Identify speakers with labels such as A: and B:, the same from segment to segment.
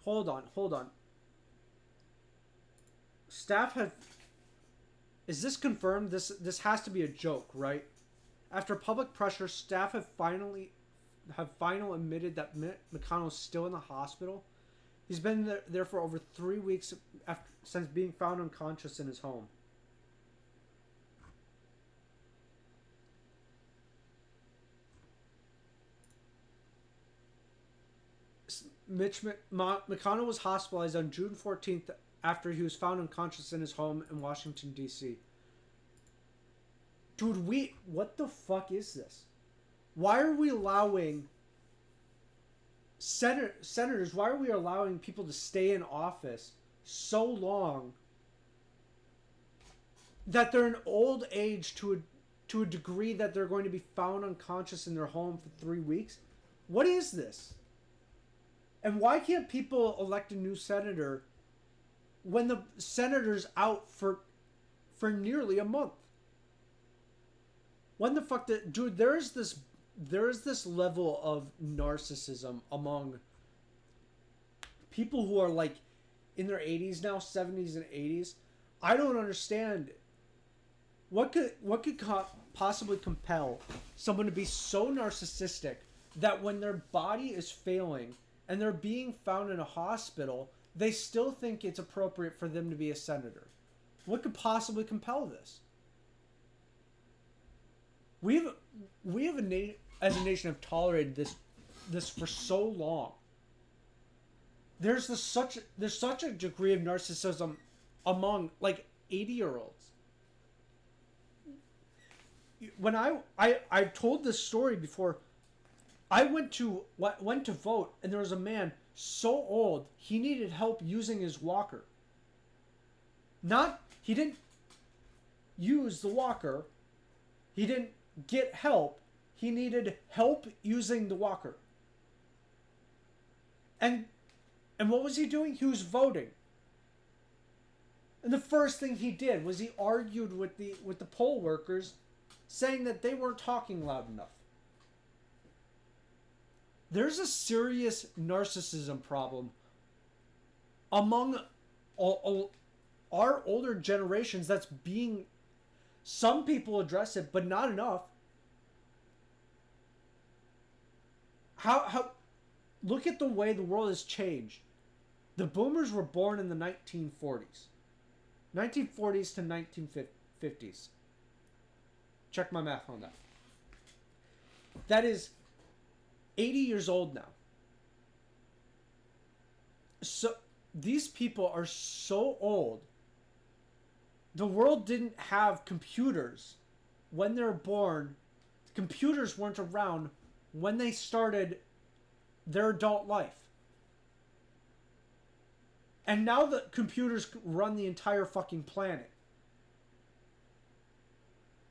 A: Hold on, hold on. Staff have... Is this confirmed? This has to be a joke, right? After public pressure, staff have finally admitted that McConnell is still in the hospital. He's been there for over 3 weeks since being found unconscious in his home. McConnell was hospitalized on June 14th after he was found unconscious in his home in Washington, D.C. Dude, what the fuck is this? Why are we allowing senators, why are we allowing people to stay in office so long that they're in old age to a degree that they're going to be found unconscious in their home for 3 weeks? What is this? And why can't people elect a new senator when the senator's out for nearly a month? When the fuck dude, there is this level of narcissism among people who are like in their 80s now, 70s and 80s. I don't understand what could possibly compel someone to be so narcissistic that when their body is failing and they're being found in a hospital, they still think it's appropriate for them to be a senator. What could possibly compel this? We as a nation have tolerated this for so long. There's such a degree of narcissism among like 80-year-olds. When I've told this story before. I went to vote, and there was a man so old he needed help using his walker. He didn't use the walker. He didn't get help. He needed help using the walker. And what was he doing? He was voting. And the first thing he did was he argued with the poll workers, saying that they weren't talking loud enough. There's a serious narcissism problem among our older generations that's being... Some people address it, but not enough. How look at the way the world has changed. The boomers were born in the 1940s. 1940s to 1950s. Check my math on that. That is 80 years old now. So these people are so old. The world didn't have computers when they were born. Computers weren't around when they started their adult life. And now the computers run the entire fucking planet.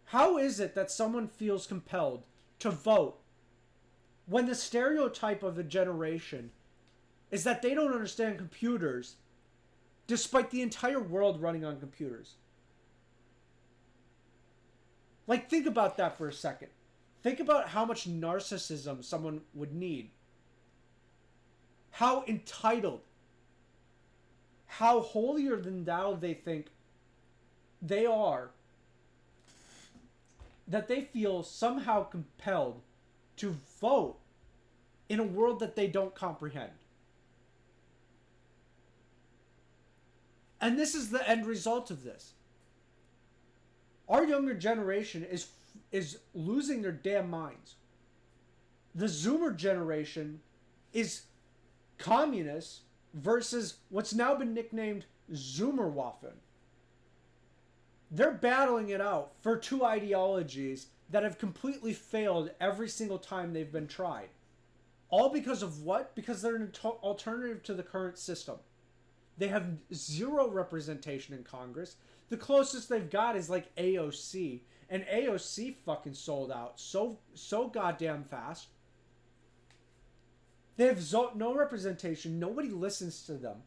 A: How is it that someone feels compelled to vote when the stereotype of a generation is that they don't understand computers, despite the entire world running on computers? Like, think about that for a second. Think about how much narcissism someone would need. How entitled, how holier than thou they think they are, that they feel somehow compelled to vote in a world that they don't comprehend. And this is the end result of this. Our younger generation is losing their damn minds. The Zoomer generation is communists versus what's now been nicknamed Zoomerwaffen. They're battling it out for two ideologies that have completely failed every single time they've been tried. All because of what? Because they're an alternative to the current system. They have zero representation in Congress. The closest they've got is like AOC. And AOC fucking sold out so goddamn fast. They have no representation. Nobody listens to them.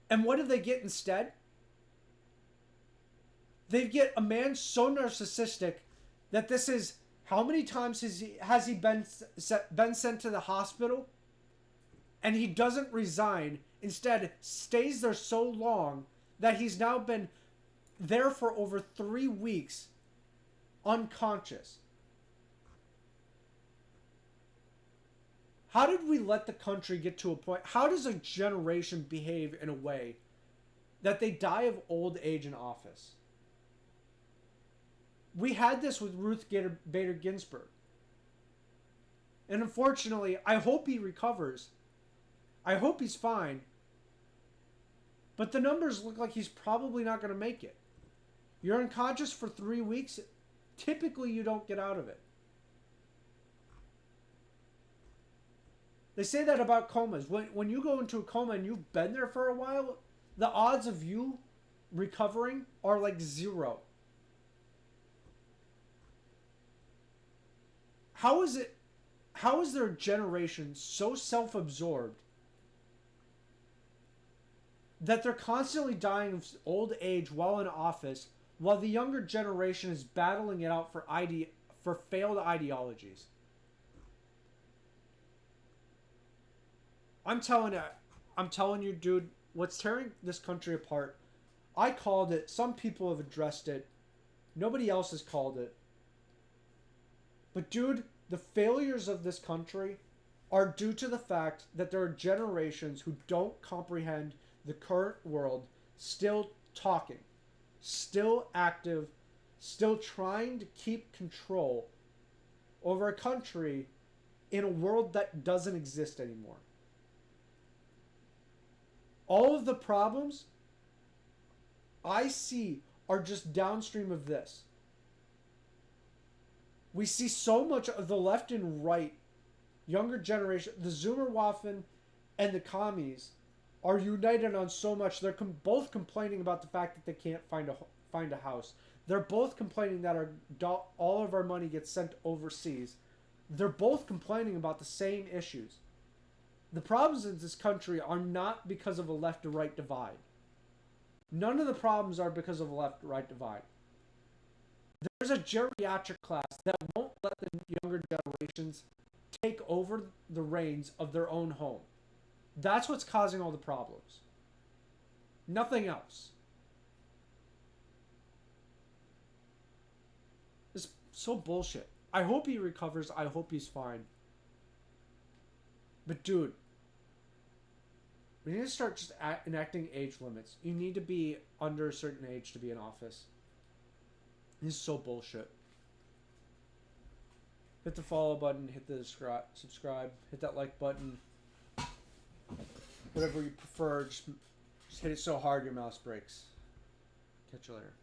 A: And what do they get instead? They get a man so narcissistic that this is... How many times has he been sent to the hospital? And he doesn't resign. Instead, stays there so long that he's now been there for over 3 weeks unconscious. How did we let the country get to a point? How does a generation behave in a way that they die of old age in office? We had this with Ruth Bader Ginsburg. And unfortunately, I hope he recovers. I hope he's fine. But the numbers look like he's probably not going to make it. You're unconscious for 3 weeks. Typically, you don't get out of it. They say that about comas. When you go into a coma and you've been there for a while, the odds of you recovering are like 0. How is their generation so self-absorbed that they're constantly dying of old age while in office, while the younger generation is battling it out for failed ideologies? I'm telling you, dude, what's tearing this country apart, I called it. Some people have addressed it. Nobody else has called it. But dude, the failures of this country are due to the fact that there are generations who don't comprehend the current world, still talking, still active, still trying to keep control over a country in a world that doesn't exist anymore. All of the problems I see are just downstream of this. We see so much of the left and right, younger generation, the Zoomerwaffen and the commies are united on so much. They're both complaining about the fact that they can't find a house. They're both complaining that all of our money gets sent overseas. They're both complaining about the same issues. The problems in this country are not because of a left to right divide. None of the problems are because of a left to right divide. There's a geriatric class that won't let the younger generations take over the reins of their own home. That's what's causing all the problems. Nothing else. It's so bullshit. I hope he recovers. I hope he's fine. But dude, we need to start just enacting age limits. You need to be under a certain age to be in office. This is so bullshit. Hit the follow button, hit the subscribe, hit that like button. Whatever you prefer, just hit it so hard your mouse breaks. Catch you later.